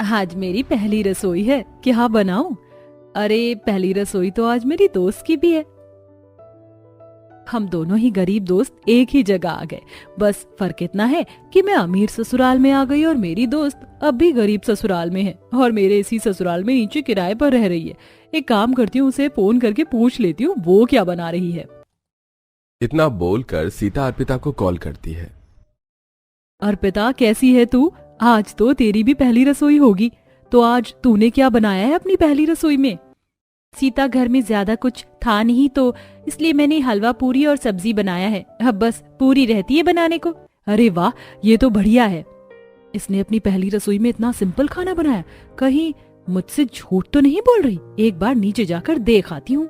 आज मेरी पहली रसोई है, क्या बनाऊं? अरे पहली रसोई तो आज मेरी दोस्त की भी है। हम दोनों ही गरीब दोस्त एक ही जगह आ गए। बस फर्क इतना है कि मैं अमीर ससुराल में आ गई और मेरी दोस्त अब भी गरीब ससुराल में है और मेरे इसी ससुराल में नीचे किराए पर रह रही है। एक काम करती हूँ, उसे फोन करके पूछ लेती हूँ वो क्या बना रही है। इतना बोलकर सीता अर्पिता को कॉल करती है। अर्पिता कैसी है तू? आज तो तेरी भी पहली रसोई होगी, तो आज तूने क्या बनाया है अपनी पहली रसोई में? सीता, घर में ज्यादा कुछ था नहीं तो इसलिए मैंने हलवा पूरी और सब्जी बनाया है। अब बस पूरी रहती है बनाने को। अरे वाह, ये तो बढ़िया है। इसने अपनी पहली रसोई में इतना सिंपल खाना बनाया। कहीं मुझसे झूठ तो नहीं बोल रही? एक बार नीचे जाकर देख आती हूँ।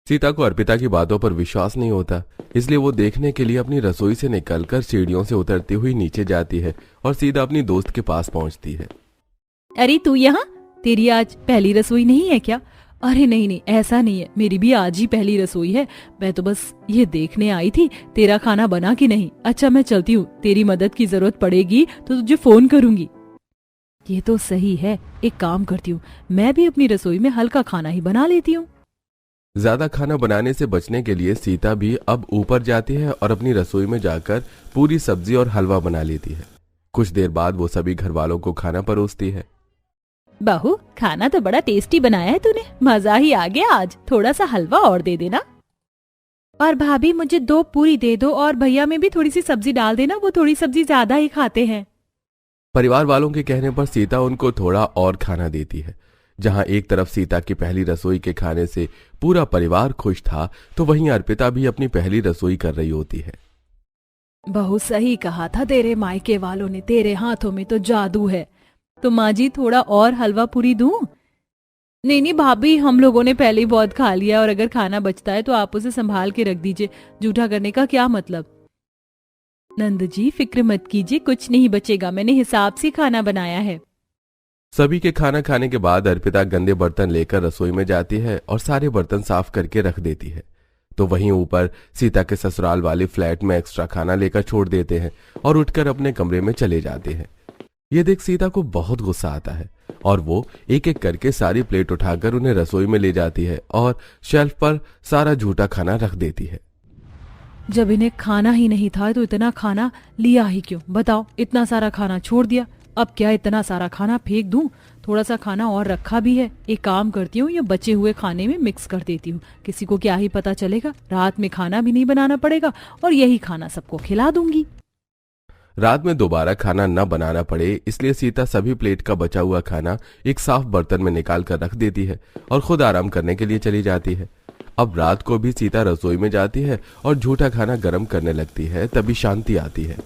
सीता को अर्पिता की बातों पर विश्वास नहीं होता, इसलिए वो देखने के लिए अपनी रसोई से निकलकर सीढ़ियों से उतरती हुई नीचे जाती है और सीधा अपनी दोस्त के पास पहुंचती है। अरे तू यहाँ? तेरी आज पहली रसोई नहीं है क्या? अरे नहीं नहीं, ऐसा नहीं है, मेरी भी आज ही पहली रसोई है। मैं तो बस ये देखने आई थी तेरा खाना बना कि नहीं। अच्छा मैं चलती हूँ, तेरी मदद की जरूरत पड़ेगी तो तुझे फोन करूंगी। ये तो सही है, एक काम करती हूँ, मैं भी अपनी रसोई में हल्का खाना ही बना लेती हूँ। ज्यादा खाना बनाने से बचने के लिए सीता भी अब ऊपर जाती है और अपनी रसोई में जाकर पूरी सब्जी और हलवा बना लेती है। कुछ देर बाद वो सभी घर वालों को खाना परोसती है। बहू, खाना तो बड़ा टेस्टी बनाया है तूने, मजा ही आ गया आज। थोड़ा सा हलवा और दे देना। और भाभी मुझे 2 पूरी दे दो और भैया में भी थोड़ी सी सब्जी डाल देना, वो थोड़ी सब्जी ज्यादा ही खाते हैं। परिवार वालों के कहने पर सीता उनको थोड़ा और खाना देती है। जहां एक तरफ सीता की पहली रसोई के खाने से पूरा परिवार खुश था, तो वहीं अर्पिता भी अपनी पहली रसोई कर रही होती है। बहुत सही कहा था तेरे मायके वालों ने, तेरे हाथों में तो जादू है। तो माँ जी, थोड़ा और हलवा पूरी दूं? नहीं नहीं भाभी, हम लोगों ने पहले ही बहुत खा लिया और अगर खाना बचता है तो आप उसे संभाल के रख दीजिए। जूठा करने का क्या मतलब? नंद जी फिक्र मत कीजिए, कुछ नहीं बचेगा, मैंने हिसाब से खाना बनाया है। सभी के खाना खाने के बाद अर्पिता गंदे बर्तन लेकर रसोई में जाती है और सारे बर्तन साफ करके रख देती है। तो वहीं ऊपर सीता के ससुराल वाले फ्लैट में एक्स्ट्रा खाना लेकर छोड़ देते हैं और उठकर अपने कमरे में चले जाते हैं। ये देख सीता को बहुत गुस्सा आता है और वो एक एक करके सारी प्लेट उठाकर उन्हें रसोई में ले जाती है और शेल्फ पर सारा झूठा खाना रख देती है। जब इन्हें खाना ही नहीं था तो इतना खाना लिया ही क्यों? बताओ, इतना सारा खाना छोड़ दिया, अब क्या इतना सारा खाना फेंक दूं? थोड़ा सा खाना और रखा भी है, एक काम करती हूँ, ये बचे हुए खाने में मिक्स कर देती हूँ। किसी को क्या ही पता चलेगा, रात में खाना भी नहीं बनाना पड़ेगा और यही खाना सबको खिला दूंगी। रात में दोबारा खाना न बनाना पड़े, इसलिए सीता सभी प्लेट का बचा हुआ खाना एक साफ बर्तन में निकाल कर रख देती है और खुद आराम करने के लिए चली जाती है। अब रात को भी सीता रसोई में जाती है और झूठा खाना गर्म करने लगती है, तभी शांति आती है।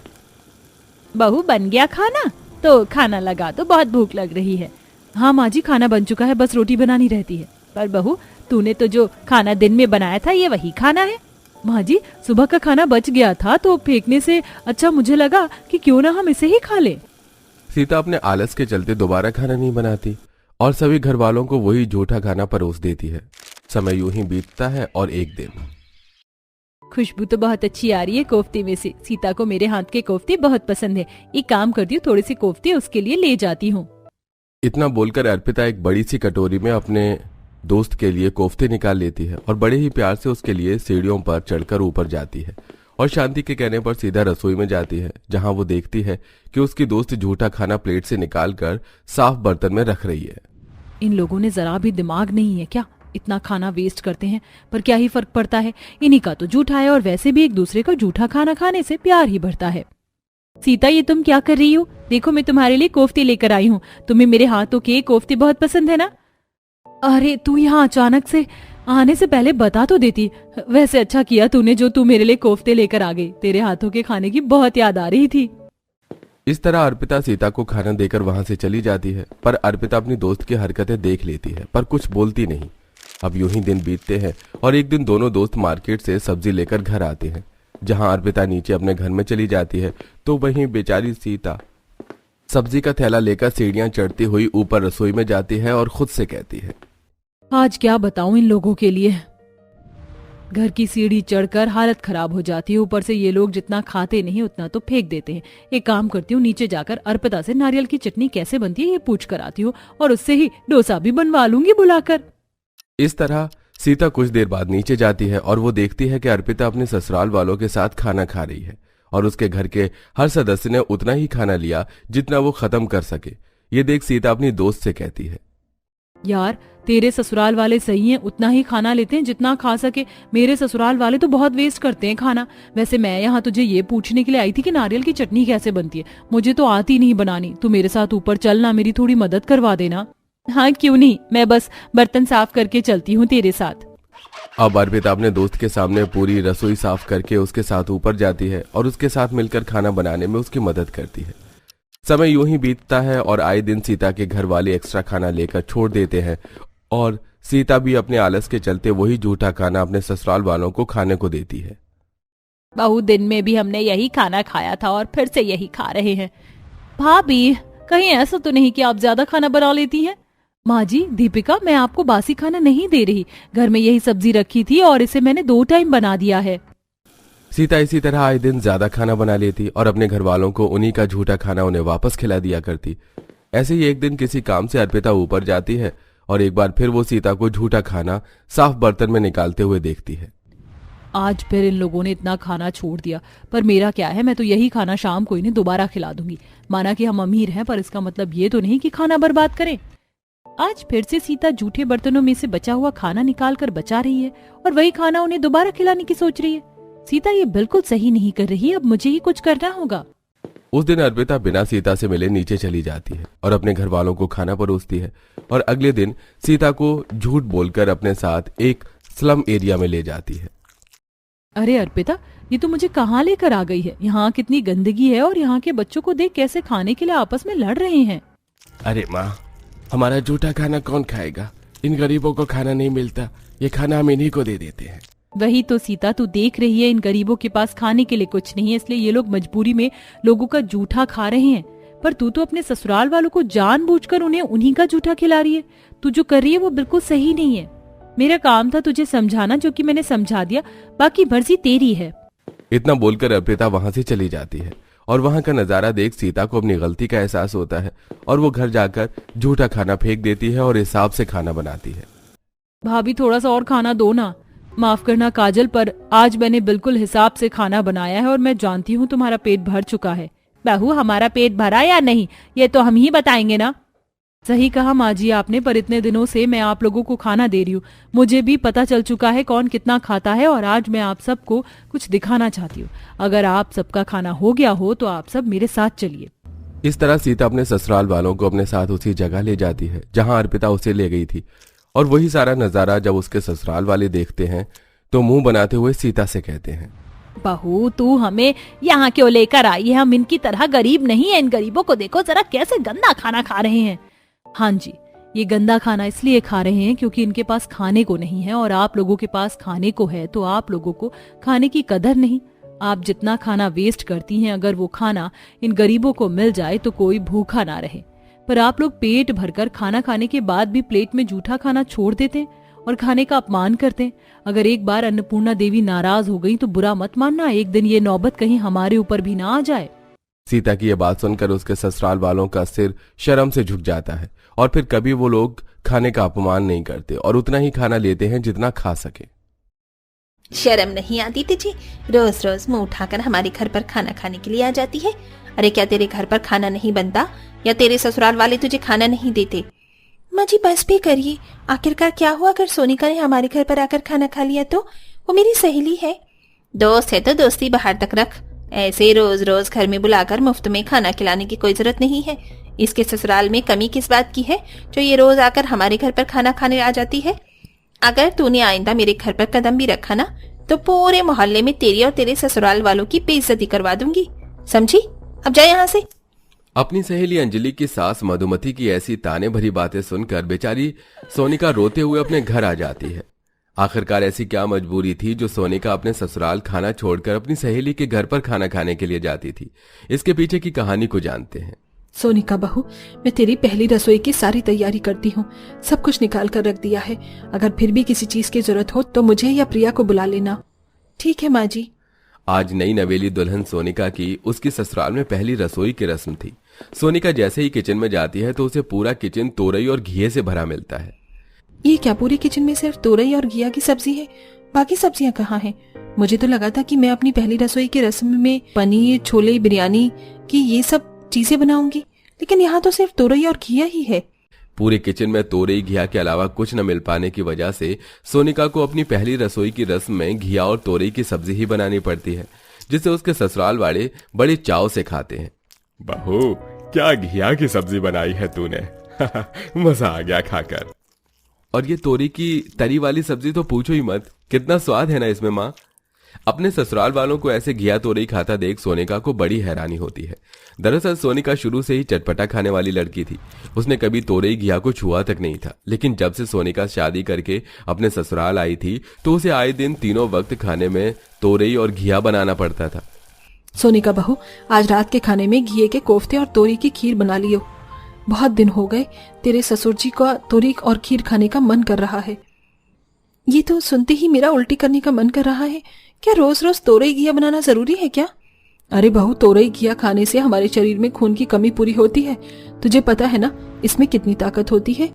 बहू, बन गया खाना? तो खाना लगा दो, बहुत भूख लग रही है। हाँ माँ जी, खाना बन चुका है, बस रोटी बनानी रहती है। पर बहू, तूने तो जो खाना दिन में बनाया था ये वही खाना है। माँ जी, सुबह का खाना बच गया था तो फेंकने से अच्छा मुझे लगा कि क्यों ना हम इसे ही खा लें। सीता अपने आलस के चलते दोबारा खाना नहीं बनाती और सभी घर वालों को वही झूठा खाना परोस देती है। समय यूं ही बीतता है और एक दिन खुशबू तो बहुत अच्छी आ रही है कोफ्ते में से। सीता को मेरे हाथ के कोफ्ते बहुत पसंद है। एक काम करती हूँ, थोड़े से कोफ्ते उसके लिए ले जाती हूँ। इतना बोलकर अर्पिता एक बड़ी सी कटोरी में अपने दोस्त के लिए कोफ्ते निकाल लेती है और बड़े ही प्यार से उसके लिए सीढ़ियों पर चढ़कर ऊपर जाती है और शांति के कहने पर सीधा रसोई में जाती है, जहां वो देखती है कि उसकी दोस्त झूठा खाना प्लेट से निकालकर साफ बर्तन में रख रही है। इन लोगों ने जरा भी दिमाग नहीं है क्या? इतना खाना वेस्ट करते हैं, पर क्या ही फर्क पड़ता है, इन्हीं का तो झूठा है और वैसे भी एक दूसरे का झूठा खाना खाने से प्यार ही बढ़ता है। सीता, ये तुम क्या कर रही हो? देखो, मैं तुम्हारे लिए कोफ्ते लेकर आई हूँ। तुम्हें मेरे हाथों के कोफ्ते बहुत पसंद है ना? अरे तू यहाँ अचानक से आने से पहले बता तो देती। वैसे अच्छा किया तूने जो तू मेरे लिए कोफ्ते लेकर आ गई, तेरे हाथों के खाने की बहुत याद आ रही थी। इस तरह अर्पिता सीता को खाना देकर वहां से चली जाती है, पर अर्पिता अपनी दोस्त की हरकतें देख लेती है पर कुछ बोलती नहीं। अब यूं ही दिन बीतते हैं और एक दिन दोनों दोस्त मार्केट से सब्जी लेकर घर आते हैं। जहां अर्पिता नीचे अपने घर में चली जाती है तो वहीं बेचारी सीता सब्जी का थैला लेकर सीढ़ियां चढ़ती हुई ऊपर रसोई में जाती है और खुद से कहती है, आज क्या बताऊं इन लोगों के लिए। घर की सीढ़ी चढ़कर हालत खराब हो जाती है। ऊपर से ये लोग जितना खाते नहीं उतना तो फेंक देते हैं। एक काम करती हूँ, नीचे जाकर अर्पिता से नारियल की चटनी कैसे बनती है ये पूछ कर आती हूँ और उससे ही डोसा भी बनवा लूंगी बुलाकर। इस तरह सीता कुछ देर बाद नीचे जाती है और वो देखती है कि अर्पिता अपने ससुराल वालों के साथ खाना खा रही है और उसके घर के हर सदस्य ने उतना ही खाना लिया जितना वो खत्म कर सके। ये देख सीता अपनी दोस्त से कहती है, यार तेरे ससुराल वाले सही हैं, उतना ही खाना लेते हैं जितना खा सके। मेरे ससुराल वाले तो बहुत वेस्ट करते हैं खाना। वैसे मैं यहाँ तुझे ये पूछने के लिए आई थी कि नारियल की चटनी कैसे बनती है। मुझे तो आती नहीं बनानी। तू मेरे साथ ऊपर चलना, मेरी थोड़ी मदद करवा देना। हाँ क्यों नहीं, मैं बस बर्तन साफ करके चलती हूँ तेरे साथ। अब अर्पिता अपने दोस्त के सामने पूरी रसोई साफ करके उसके साथ ऊपर जाती है और उसके साथ मिलकर खाना बनाने में उसकी मदद करती है। समय यूं ही बीतता है और आए दिन सीता के घर वाले एक्स्ट्रा खाना लेकर छोड़ देते हैं और सीता भी अपने आलस के चलते वही झूठा खाना अपने ससुराल वालों को खाने को देती है। बहुत दिन में भी हमने यही खाना खाया था और फिर से यही खा रहे हैं। भाभी कहीं ऐसा तो नहीं कि आप ज्यादा खाना बना लेती हैं? माँ जी, दीपिका मैं आपको बासी खाना नहीं दे रही। घर में यही सब्जी रखी थी और इसे मैंने 2 टाइम बना दिया है। सीता इसी तरह आए दिन ज्यादा खाना बना लेती और अपने घर वालों को उन्हीं का झूठा खाना उन्हें वापस खिला दिया करती। ऐसे ही एक दिन किसी काम से अर्पिता ऊपर जाती है और एक बार फिर वो सीता को झूठा खाना साफ बर्तन में निकालते हुए देखती है। आज फिर इन लोगों ने इतना खाना छोड़ दिया, पर मेरा क्या है, मैं तो यही खाना शाम को इन्हें दोबारा खिला दूंगी। माना कि हम अमीर हैं, पर इसका मतलब ये तो नहीं कि खाना बर्बाद करें। आज फिर से सीता झूठे बर्तनों में से बचा हुआ खाना निकाल कर बचा रही है और वही खाना उन्हें दोबारा खिलाने की सोच रही है। सीता ये बिल्कुल सही नहीं कर रही, अब मुझे ही कुछ करना होगा। उस दिन अर्पिता बिना सीता से मिले नीचे चली जाती है और अपने घर वालों को खाना परोसती है और अगले दिन सीता को झूठ बोलकर अपने साथ एक स्लम एरिया में ले जाती है। अरे अर्पिता, ये तो मुझे कहाँ लेकर आ गई है? यहाँ कितनी गंदगी है और यहाँ के बच्चों को देख कैसे खाने के लिए आपस में लड़ रहे हैं। अरे माँ, हमारा झूठा खाना कौन खाएगा? इन गरीबों को खाना नहीं मिलता, ये खाना हम इन्हीं को दे देते हैं। वही तो सीता, तू देख रही है इन गरीबों के पास खाने के लिए कुछ नहीं है, इसलिए ये लोग मजबूरी में लोगों का जूठा खा रहे हैं। पर तू तो अपने ससुराल वालों को जानबूझकर उन्हें उन्हीं का जूठा खिला रही है। तू जो कर रही है वो बिल्कुल सही नहीं है। मेरा काम था तुझे समझाना, जो कि मैंने समझा दिया, बाकी मर्जी तेरी है। इतना बोलकर अर्पिता वहां से चली जाती है और वहां का नजारा देख सीता को अपनी गलती का एहसास होता है और वो घर जाकर झूठा खाना फेंक देती है और हिसाब से खाना बनाती है। भाभी थोड़ा सा और खाना दो ना। माफ करना काजल, पर आज मैंने बिल्कुल हिसाब से खाना बनाया है और मैं जानती हूँ तुम्हारा पेट भर चुका है। बहू, हमारा पेट भरा या नहीं ये तो हम ही बताएंगे ना। सही कहा माँ जी आपने, पर इतने दिनों से मैं आप लोगों को खाना दे रही हूँ, मुझे भी पता चल चुका है कौन कितना खाता है और आज मैं आप सबको कुछ दिखाना चाहती हूँ। अगर आप सबका खाना हो गया हो तो आप सब मेरे साथ चलिए। इस तरह सीता अपने ससुराल वालों को अपने साथ उसी जगह ले जाती है जहां अर्पिता उसे ले गई थी और वही सारा नजारा जब उसके ससुराल वाले देखते हैं तो मुंह बनाते हुए सीता से कहते हैं, बहू तू हमें यहाँ क्यों लेकर आई है? हम इनकी तरह गरीब नहीं है। इन गरीबों को देखो जरा कैसे गंदा खाना खा रहे हैं। हाँ जी, ये गंदा खाना इसलिए खा रहे हैं क्योंकि इनके पास खाने को नहीं है और आप लोगों के पास खाने को है, तो आप लोगों को खाने की कदर नहीं। आप जितना खाना वेस्ट करती हैं, अगर वो खाना इन गरीबों को मिल जाए तो कोई भूखा ना रहे। पर आप लोग पेट भरकर खाना खाने के बाद भी प्लेट में जूठा खाना छोड़ देते हैं और खाने का अपमान करते हैं। अगर एक बार अन्नपूर्णा देवी नाराज हो गई तो बुरा मत मानना, एक दिन ये नौबत कहीं हमारे ऊपर भी ना आ जाए। सीता की यह बात सुनकर उसके ससुराल वालों का सिर शर्म से झुक जाता है और फिर कभी वो लोग खाने का अपमान नहीं करते और उतना ही खाना लेते हैं जितना खा सके। शर्म नहीं आती तुझे? रोज रोज मुंह उठाकर हमारे घर पर खाना खाने के लिए आ जाती है। अरे क्या तेरे घर पर खाना नहीं बनता या तेरे ससुराल वाले तुझे खाना नहीं देते? माँ जी बस भी करिए, आखिरकार क्या हुआ अगर सोनिका ने हमारे घर पर आकर खाना खा लिया तो? वो मेरी सहेली है। दोस्त है तो दोस्ती बाहर तक रख। ऐसे रोज रोज घर में बुलाकर मुफ्त में खाना खिलाने की कोई जरूरत नहीं है। इसके ससुराल में कमी किस बात की है जो ये रोज आकर हमारे घर पर खाना खाने आ जाती है? अगर तूने आइंदा मेरे घर पर कदम भी रखा ना तो पूरे मोहल्ले में तेरी और तेरे ससुराल वालों की बेइज्जती करवा दूंगी, समझी? अब जा यहाँ से। अपनी सहेली अंजलि की सास मधुमती की ऐसी ताने भरी बातें सुनकर बेचारी सोनिका रोते हुए अपने घर आ जाती है। आखिरकार ऐसी क्या मजबूरी थी जो सोनिका अपने ससुराल खाना छोड़कर अपनी सहेली के घर पर खाना खाने के लिए जाती थी? इसके पीछे की कहानी को जानते हैं। सोनिका बहू, मैं तेरी पहली रसोई की सारी तैयारी करती हूँ, सब कुछ निकाल कर रख दिया है। अगर फिर भी किसी चीज की जरूरत हो तो मुझे या प्रिया को बुला लेना। ठीक है माँ जी। आज नई नवेली दुल्हन सोनिका की उसकी ससुराल में पहली रसोई की रस्म थी। सोनिका जैसे ही किचन में जाती है तो उसे पूरा किचन तोरई और घी से भरा मिलता है। ये क्या, पूरे किचन में सिर्फ तोरई और घिया की सब्जी है? बाकी सब्जियां कहाँ हैं? मुझे तो लगा था कि मैं अपनी पहली रसोई की रस्म में पनीर, छोले, बिरयानी की ये सब चीजें बनाऊंगी, लेकिन यहाँ तो सिर्फ तोरई और घिया ही है। पूरे किचन में तोरई घिया के अलावा कुछ न मिल पाने की वजह से सोनिका को अपनी पहली रसोई की रस्म में घिया और तोरई की सब्जी ही बनानी पड़ती है, जिसे उसके ससुराल वाले बड़े चाव से खाते हैं। बहू, क्या घिया की सब्जी बनाई है तूने? मजा आ गया खाकर। और ये तोरी की तरी वाली सब्जी तो पूछो ही मत, कितना स्वाद है ना इसमें माँ। अपने ससुराल वालों को ऐसे घिया तोरई खाता देख सोनिका को बड़ी हैरानी होती है। दरअसल सोनिका शुरू से ही चटपटा खाने वाली लड़की थी। उसने कभी तोरई घिया को छुआ तक नहीं था, लेकिन जब से सोनिका शादी करके अपने ससुराल आई थी तो उसे आए दिन तीनों वक्त खाने में तोरई और घिया बनाना पड़ता था। सोनिका बहू, आज रात के खाने में घिये के कोफ्ते और तोरी की खीर बना लियो। बहुत दिन हो गए, तेरे ससुर जी का तोरी और खीर खाने का मन कर रहा है। ये तो सुनते ही मेरा उल्टी करने का मन कर रहा है। क्या रोज रोज तोरई घिया बनाना जरूरी है क्या? अरे बहू, तोरई घिया खाने से हमारे शरीर में खून की कमी पूरी होती है। तुझे पता है ना इसमें कितनी ताकत होती है।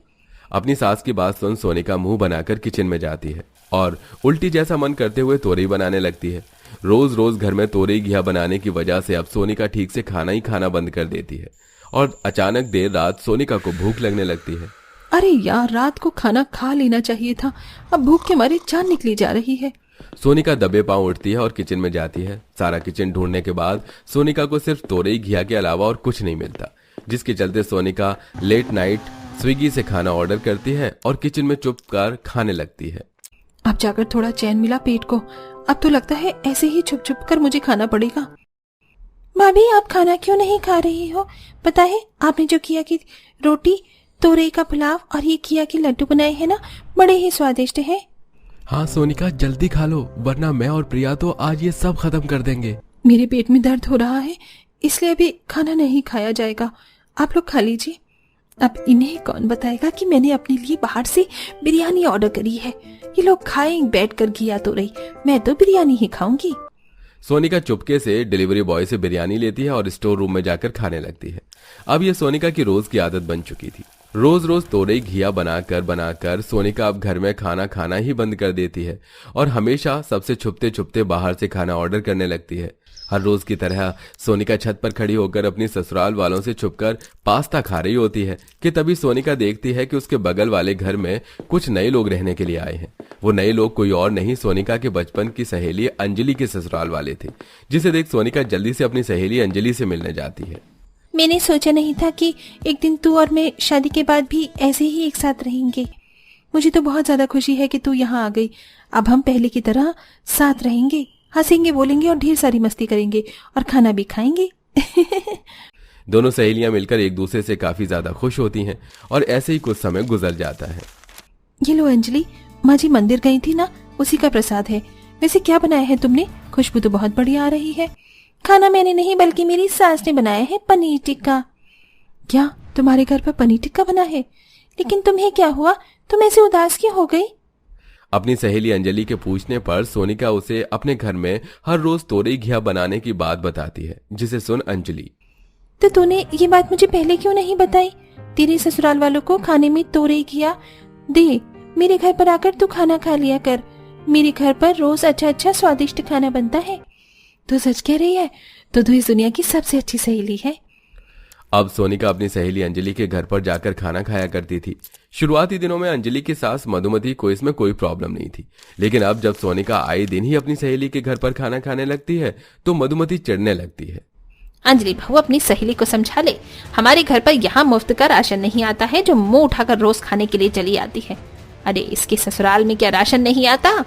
अपनी सास की बात सुन सोनिका मुंह बनाकर किचन में जाती है और उल्टी जैसा मन करते हुए तोरई बनाने लगती है। रोज रोज घर में तोरई घिया बनाने की वजह से अब सोनिका ठीक से खाना ही खाना बंद कर देती है और अचानक देर रात सोनिका को भूख लगने लगती है। अरे यार, रात को खाना खा लेना चाहिए था, अब भूख के मारे जान निकली जा रही है। सोनिका दबे पांव उठती है और किचन में जाती है। सारा किचन ढूंढने के बाद सोनिका को सिर्फ तोरई घिया के अलावा और कुछ नहीं मिलता, जिसके चलते सोनिका लेट नाइट स्विगी से खाना ऑर्डर करती है और किचन में चुपकर खाने लगती है। अब जाकर थोड़ा चैन मिला पेट को। अब तो लगता है ऐसे ही छुप छुप कर मुझे खाना पड़ेगा। भाभी, आप खाना क्यों नहीं खा रही हो? पता है आपने जो घिया की रोटी, तोरई का पुलाव और ये घिया के लड्डू बनाए हैं ना, बड़े ही स्वादिष्ट हैं। हाँ सोनिका, जल्दी खा लो, वरना मैं और प्रिया तो आज ये सब खत्म कर देंगे। मेरे पेट में दर्द हो रहा है, इसलिए अभी खाना नहीं खाया जाएगा। आप लोग खा लीजिए। अब इन्हें कौन बताएगा कि मैंने अपने लिए बाहर से बिरयानी ऑर्डर करी है। ये लोग खाएं बैठकर घिया तोरई, मैं तो बिरयानी ही खाऊंगी। सोनिका चुपके से डिलीवरी बॉय से बिरयानी लेती है और स्टोर रूम में जाकर खाने लगती है। अब ये सोनिका की रोज की आदत बन चुकी थी। रोज रोज तोरई घिया बनाकर सोनिका अब घर में खाना खाना ही बंद कर देती है और हमेशा सबसे छुपते छुपते बाहर से खाना ऑर्डर करने लगती है। हर रोज की तरह सोनिका छत पर खड़ी होकर अपनी ससुराल वालों से छुपकर पास्ता खा रही होती है कि तभी सोनिका देखती है कि उसके बगल वाले घर में कुछ नए लोग रहने के लिए आए हैं। वो नए लोग कोई और नहीं, सोनिका के बचपन की सहेली अंजलि के ससुराल वाले थे, जिसे देख सोनिका जल्दी से अपनी सहेली अंजलि से मिलने जाती है। मैंने सोचा नहीं था कि एक दिन तू और मैं शादी के बाद भी ऐसे ही एक साथ रहेंगे। मुझे तो बहुत ज्यादा खुशी है कि तू यहाँ आ गई। अब हम पहले की तरह साथ रहेंगे, हंसेंगे, बोलेंगे और ढेर सारी मस्ती करेंगे और खाना भी खाएंगे। दोनों सहेलियां मिलकर एक दूसरे से काफी ज्यादा खुश होती हैं और ऐसे ही कुछ समय गुजर जाता है। ये लो अंजलि, माँ जी मंदिर गई थी ना, उसी का प्रसाद है। वैसे क्या बनाया है तुमने? खुशबू तो बहुत बढ़िया आ रही है। खाना मैंने नहीं बल्कि मेरी सास ने बनाया है, पनीर टिक्का। क्या तुम्हारे घर पर पनीर टिक्का बना है? लेकिन तुम्हें क्या हुआ, तुम ऐसे उदास क्यों हो गई? अपनी सहेली अंजलि के पूछने पर सोनिका उसे अपने घर में हर रोज तोरई घिया बनाने की बात बताती है, जिसे सुन अंजलि, तो तूने ये बात मुझे पहले क्यों नहीं बताई? तेरे ससुराल वालों को खाने में तोरई घिया दे, मेरे घर पर आकर तू खाना खा लिया कर। मेरे घर पर रोज अच्छा स्वादिष्ट खाना बनता है। तू सच कह रही है? तो तू इस दुनिया की सबसे अच्छी सहेली है। अब सोनिका अपनी सहेली अंजलि के घर पर जाकर खाना खाया करती थी। शुरुआती दिनों में अंजलि की सास मधुमती को इसमें कोई प्रॉब्लम नहीं थी, लेकिन अब जब सोनिका आए दिन ही अपनी सहेली के घर पर खाना खाने लगती है तो मधुमती चिढ़ने लगती है। अंजलि बहू, अपनी सहेली को समझा ले। हमारे घर पर यहाँ मुफ्त का राशन नहीं आता है जो मुंह उठाकर रोज खाने के लिए चली आती है। अरे इसके ससुराल में क्या राशन नहीं आता?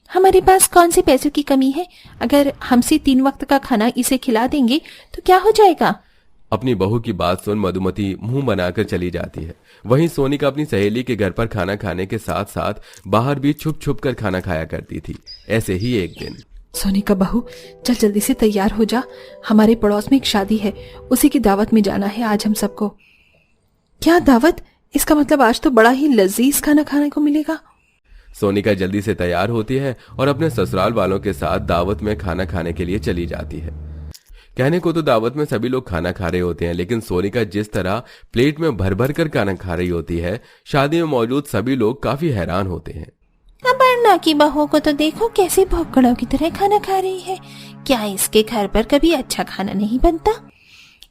हमारे पास कौन से पैसों की कमी है? अगर हमसे 3 वक्त का खाना इसे खिला देंगे तो क्या हो जाएगा? अपनी बहू की बात सुन मधुमती मुंह बनाकर चली जाती है। वहीं सोनिका अपनी सहेली के घर पर खाना खाने के साथ साथ बाहर भी छुप छुप कर खाना खाया करती थी। ऐसे ही एक दिन सोनिका बहू, चल जल्दी से तैयार हो जा। हमारे पड़ोस में एक शादी है, उसी की दावत में जाना है आज हम सबको। क्या दावत? इसका मतलब आज तो बड़ा ही लजीज खाना खाने को मिलेगा। सोनिका जल्दी से तैयार होती है और अपने ससुराल वालों के साथ दावत में खाना खाने के लिए चली जाती है। कहने को तो दावत में सभी लोग खाना खा रहे होते हैं, लेकिन सोनिका जिस तरह प्लेट में भर भर कर खाना खा रही होती है, शादी में मौजूद सभी लोग काफी हैरान होते हैं। अपर्णा की बहू को तो देखो कैसे भौंकड़ों की तरह खाना खा रही है। क्या इसके घर पर कभी अच्छा खाना नहीं बनता?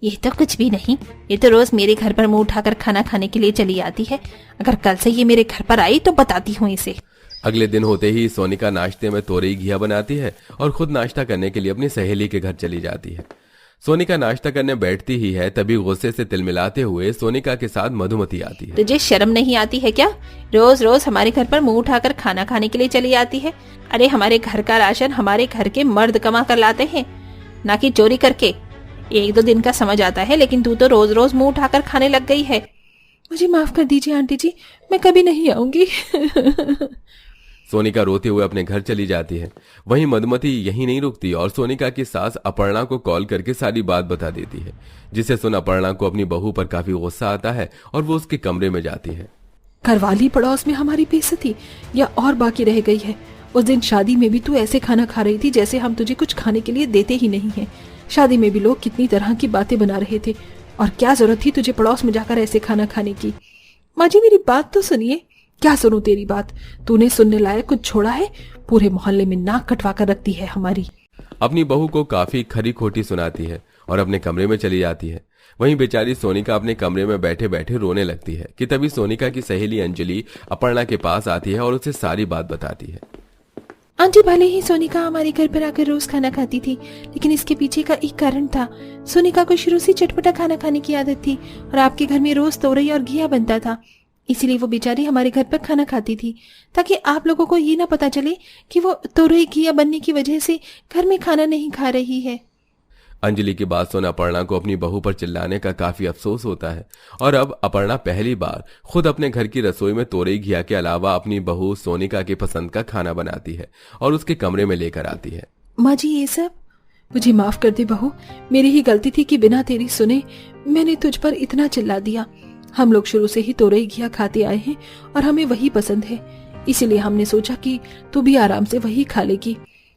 ये तो कुछ भी नहीं, ये तो रोज मेरे घर पर मुंह उठाकर खाना खाने के लिए चली आती है। अगर कल से ये मेरे घर पर आई तो बताती हूँ इसे। अगले दिन होते ही सोनिका नाश्ते में तोरई घिया बनाती है और खुद नाश्ता करने के लिए अपनी सहेली के घर चली जाती है। सोनिका नाश्ता करने बैठती ही है, तभी गुस्से से तिलमिलाते हुए सोनिका के साथ मधुमती आती है। तुझे शर्म नहीं आती है क्या? रोज रोज हमारे घर पर मुंह उठाकर खाना खाने के लिए चली आती है। अरे हमारे घर का राशन हमारे घर के मर्द कमा कर लाते हैं, ना कि चोरी करके। एक दो दिन का समझ आता है, लेकिन तू तो रोज रोज मुंह उठाकर खाने लग गई है। मुझे माफ कर दीजिए आंटी जी, मैं कभी नहीं आऊंगी। सोनिका रोते हुए अपने घर चली जाती है। वहीं मधुमती यहीं नहीं रुकती और सोनिका की सास अपर्णा को कॉल करके सारी बात बता देती है, जिसे सुन अपर्णा को अपनी बहू पर काफी गुस्सा आता है और वो उसके कमरे में जाती है। घरवाली पड़ोस में हमारी बेइज्जती या और बाकी रह गई है? उस दिन शादी में भी तू ऐसे खाना खा रही थी जैसे हम तुझे कुछ खाने के लिए देते ही नहीं है। शादी में भी लोग कितनी तरह की बातें बना रहे थे, और क्या जरूरत थी तुझे पड़ोस में जाकर ऐसे खाना खाने की? माँ जी मेरी बात तो सुनिए। क्या सुनूं तेरी बात? तूने सुनने लायक कुछ छोड़ा है? पूरे मोहल्ले में नाक कटवा कर रखती है हमारी। अपनी बहू को काफी खरी खोटी सुनाती है और अपने कमरे में चली जाती है। वहीं बेचारी सोनिका अपने कमरे में बैठे बैठे रोने लगती है कि तभी सोनिका की सहेली अंजलि अपर्णा के पास आती है और उसे सारी बात बताती है। आंटी, भले ही सोनिका हमारे घर पर आकर रोज खाना खाती थी, लेकिन इसके पीछे का एक कारण था। सोनिका को शुरू से चटपटा खाना खाने की आदत थी और आपके घर में रोज तोरई और घिया बनता था, इसीलिए वो बेचारी हमारे घर पर खाना खाती थी, ताकि आप लोगों को ये ना पता चले कि वो तोरई घिया बनने की वजह से घर में खाना नहीं खा रही है। अंजलि की बात सुन अपर्णा को अपनी बहू पर चिल्लाने का काफी अफसोस होता है और अब अपर्णा पहली बार खुद अपने घर की रसोई में तोरई घिया के अलावा अपनी बहू सोनिका की पसंद का खाना बनाती है और उसके कमरे में लेकर आती है। माँ जी ये सब मुझे माफ कर दे बहू, मेरी ही गलती थी कि बिना तेरी सुने मैंने तुझ पर इतना चिल्ला दिया। हम लोग शुरू से ही तोरई घिया खाते आए हैं और हमें वही पसंद है, इसीलिए हमने सोचा कि तू भी आराम से वही खा लेगी,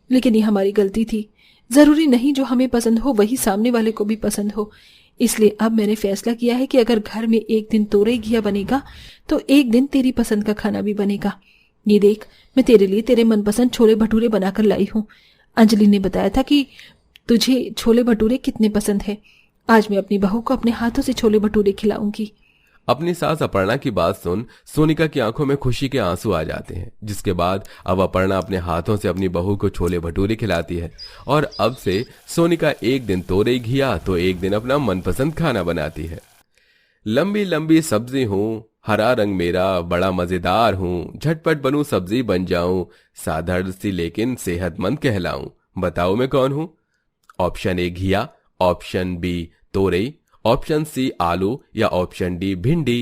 लेकिन ये हमारी गलती थी। जरूरी नहीं जो हमें पसंद हो वही सामने वाले को भी पसंद हो, इसलिए अब मैंने फैसला किया है कि अगर घर में एक दिन तोरई घिया बनेगा तो एक दिन तेरी पसंद का खाना भी बनेगा। ये देख, मैं तेरे लिए तेरे मनपसंद छोले भटूरे बनाकर लाई हूँ। अंजलि ने बताया था कि तुझे छोले भटूरे कितने पसंद है। आज मैं अपनी बहू को अपने हाथों से छोले भटूरे खिलाऊंगी। अपनी सास अपर्णा की बात सुन सोनिका की आंखों में खुशी के आंसू आ जाते हैं, जिसके बाद अब अपर्णा अपने हाथों से अपनी बहू को छोले भटूरे खिलाती है और अब से सोनिका एक दिन तोरई घिया तो एक दिन अपना मनपसंद खाना बनाती है। लंबी लंबी सब्जी हूँ, हरा रंग मेरा, बड़ा मजेदार हूँ, झटपट बनूं सब्जी बन जाऊं, साधारण सी लेकिन सेहतमंद कहलाऊं। बताओ मैं कौन हूँ? ऑप्शन ए घिया, ऑप्शन बी तोरई, ऑप्शन सी आलू या ऑप्शन डी भिंडी।